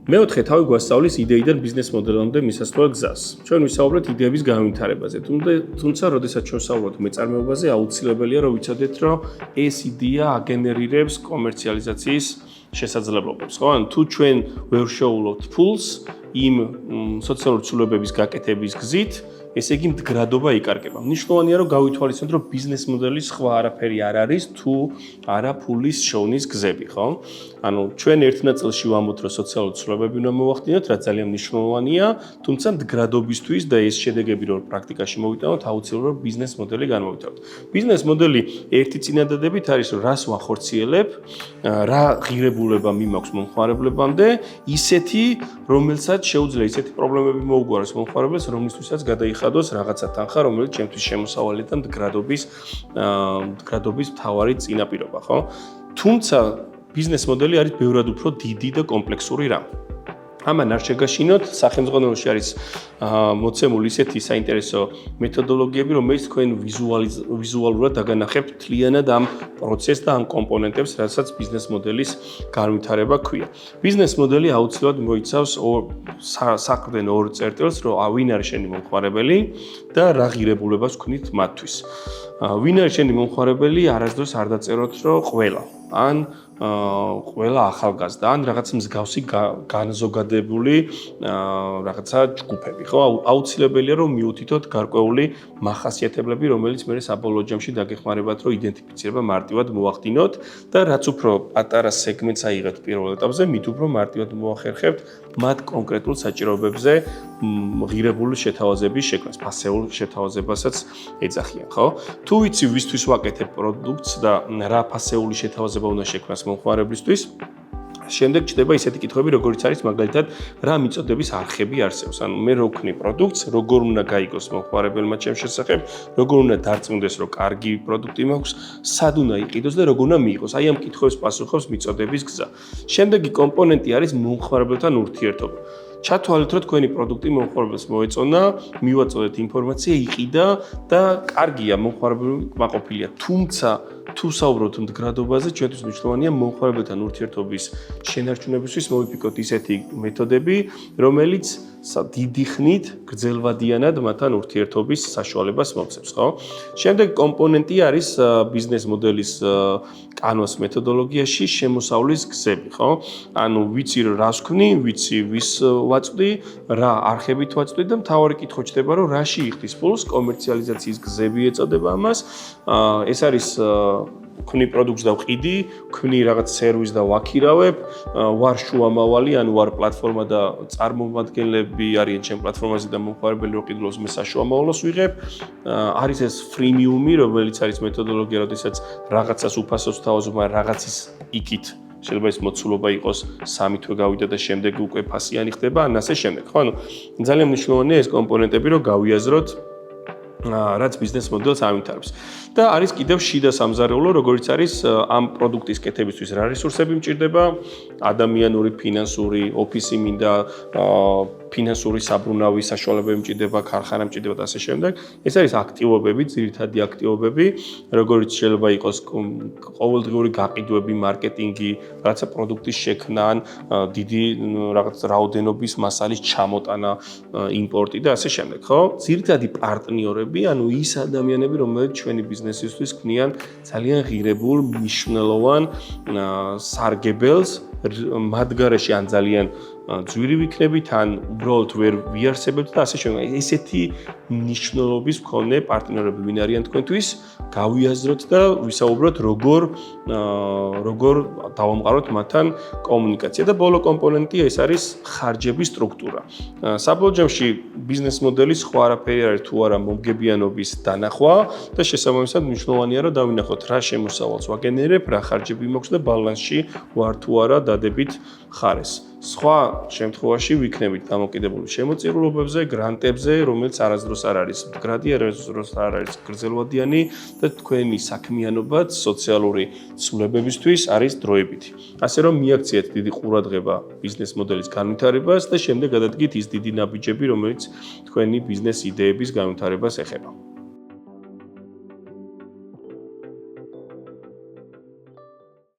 მეოთხე თავი გვასწავლის იდეიდან ბიზნეს მოდელამდე მისასვლელ გზას. ჩვენ ვისაუბრეთ იდეების განვითარებაზე. თუმცა, როდესაც ჩვენ ვსაუბრობთ მეწარმეობაზე, აუცილებელია რომ ვიცოდეთ, რომ ეს იდეა აგენერირებს კომერციალიზაციის შესაძლებლობებს. ხო? ან თუ ჩვენ ვერ შოულობთ ფულს იმ სოციალური ცვლილებების გაკეთების გზით, ესე იგი მდგრადობა იკარგება. მნიშვნელოვანია რომ გავითვალისწინოთ, რომ ბიზნეს მოდელის სხვა არაფერი არ არის, თუ არა ფულის შოვნის გზები, ხო? ანუ ჩვენ ერთ ნაწილში ვამბობთ, რომ სოციალური ცვლილებები უნდა მოვახდინოთ, რაც ძალიან მნიშვნელოვანია, თუმცა მდგრადობისთვის და ეს შედეგები რომ პრაქტიკაში მოვიტანოთ, აუცილებლად ბიზნეს მოდელი განმოვიტანოთ. ბიზნეს მოდელი ერთი წინადადებით არის, რომ რას ვახორციელებ, რა ღირებულება მიმაქვს მომხმარებლებამდე, ისეთი, რომელსაც შეუძლია ისეთი პრობლემები მოუგვაროს მომხმარებელს, რომლისთვისაც გადაიხადოს რაღაცა თანხა, რომელიც ჩემთვის შემოსავალი და მდგრადობის მთავარი წინაპირობა, ხო? თუმცა ბიზნეს მოდელი არის ბევრად უფრო დიდი და კომპლექსური რამ. ამან არ შეგაშინოთ, სახელმწიფოში არის მოცემული ისეთი საინტერესო მეთოდოლოგიები, რომელიც თქვენ ვიზუალურად დაგანახებთ მთლიანად ამ პროცესს და ამ კომპონენტებს, რასაც ბიზნეს მოდელის განვითარება ქვია. ბიზნეს მოდელი აუცილებლად მოიცავს საყრდენ ორ წერტილს, რომ ვინ არის შენი მომხმარებელი და რა ღირებულებას ვქნით მათთვის. ვინ არის შენი მომხმარებელი, არასდროს არ დაწეროთ, რომ ყველა. ან ყველა ახალგაზრდა ან რაღაც მსგავსი განზოგადებული რაღაცა ჯგუფები, ხო? აუცილებელია რომ მიუთითოთ გარკვეული მახასიათებლები, რომელიც მე საბოლოო ჯამში დაგეხმარებათ, რომ იდენტიფიცირება მარტივად მოახდინოთ და რაც უფრო პატარა სეგმენტს აიღებთ პირველ ეტაპზე, მით უფრო მარტივად მოახერხებთ მათ კონკრეტულ საჭიროებებზე ღირებული შეთავაზების შექმნას, ფასეულ შეთავაზებასაც ეძახიან, ხო? თუ ვიცი ვისთვის ვაკეთებ პროდუქტს და რა ფასეული შეთავაზება უნდა შექმნას მომხმარებლისთვის, შემდეგ ჩდება ისეთი კითხვები, როგორიც არის მაგალითად, რა მიწოდების არხები არსებობს. ანუ მე რო ვქნი პროდუქტს, როგორ უნდა გაიგოს მომხმარებელმა ჩემს შესახებ, როგორ უნდა დარწმუნდეს, რომ კარგი პროდუქტი მაქვს, სად უნდა იყიდოს და როგორ უნდა მიიღოს. აი ამ კითხვებს პასუხობს მიწოდების გზა. შემდეგი კომპონენტი არის მომხმარებელთან ურთიერთობა. ჩათვალეთ, რომ თქვენი პროდუქტი მომხმარებელს მოეწონა, მივაწოდეთ ინფორმაცია, იყიდა და კარგია, მომხმარებელი კმაყოფილია. თუმცა თუ საუბრობთ მდგრადობაზე, ჩვენთვის მნიშვნელოვანია მომხმარებელთან ურთიერთობის შენარჩუნებისთვის მოვიფიქროთ ისეთი მეთოდები, რომელიც დიდი ხნით გრძელვადიანად მათთან ურთიერთობის საშუალებას მოგცემს, ხო? შემდეგ კომპონენტი არის ბიზნეს მოდელის კანვას მეთოდოლოგიაში შემოსავლის გზები, ხო? ანუ ვიცი რას ვქნი, ვიცი ვის ვაწვდი, რა არხებით ვაწვდი და მთავარი კითხვა ჩდება, რომ რაში იხდის ფულს, კომერციალიზაციის გზები ეწოდება ამას. ეს არის ვქნი პროდუქტს და ვყიდი, ვქნი რაღაც სერვისს და ვაქირავებ, ვარ შუამავალი, ანუ ვარ პლატფორმა და წარმომადგენლები არიან ჩემ პლატფორმაზე და მომხმარებელი რო ყიდულობს მე საშუამავლოს ვიღებ. არის ეს ფრიმიუმი, რომელიც არის მეთოდოლოგია, როდესაც რაღაცას უფასოს ვთავაზობ, მაგრამ რაღაცის იქით შეიძლება ეს მოცულობა იყოს 3 თვე გავიდა და შემდეგ უკვე ფასიანი ხდება, ან ასე შემდეგ. ხო, ანუ ძალიან მნიშვნელოვანია ეს კომპონენტები, რომ გავიაზროთ რაც ბიზნეს მოდელს ავითარებს. და არის კიდევ შიდა სამზარეულო, როგორც არის ამ პროდუქტის კეთებისთვის რა რესურსები მჭირდება, ადამიანური, ფინანსური, ოფისი მინდა, ფინანსური საბრუნავი საშუალებები მჭირდება, ქარხანა მჭირდება და ასე შემდეგ. ეს არის აქტივობები, ძირითადი აქტივობები, როგორც შეიძლება იყოს ყოველდღიური გაყიდვები, მარკეტინგი, რაღაცა პროდუქტის შექმნა, ან დიდი რაღაც რაოდენობის მასალის ჩამოტანა, იმპორტი და ასე შემდეგ, ხო? ძირითადი პარტნიორები, ანუ ის ადამიანები, რომლებიც ჩვენი ბიზნესისთვის ქმნიან ძალიან ღირებულ, მნიშვნელოვან სარგებელს, მათ გარეშე ან ძალიან ძვირი ვიქნებით, ან უბრალოდ ვერ ვიარსებებთ და ასე შემდეგ. ესეთი მნიშვნელობის მქონე პარტნიორები ვინ არიან თქვენთვის, გავიაზროთ და ვისაუბროთ, როგორ დავამყაროთ მათთან კომუნიკაცია და ბოლო კომპონენტია ეს არის ხარჯების სტრუქტურა. საბოლოო ჯამში ბიზნეს მოდელის სხვა არაფერი არის თუ არა მომგებიანობის დანახვა და შესაბამისად მნიშვნელოვანია რომ დავინახოთ რა შემოსავალს ვაგენერებ, რა ხარჯები მაქვს და ბალანსში ვარ თუ არა დადებით ხარეს. სხვა შემთხვევაში ვიქნებით დამოკიდებული შემოწირულობებზე, გრანტებზე, რომელიც არასდროს არ არის მდგრადი, არასდროს არ არის გრძელვადიანი და თქვენი საქმიანობაც სოციალური ცვლილებებისთვის არის დროებითი. ასე რომ მიაქციეთ დიდი ყურადღება ბიზნეს მოდელის განვითარებას და შემდეგ გადადგით ის დიდი ნაბიჯები, რომელიც თქვენი ბიზნეს იდეების განვითარებას ეხება.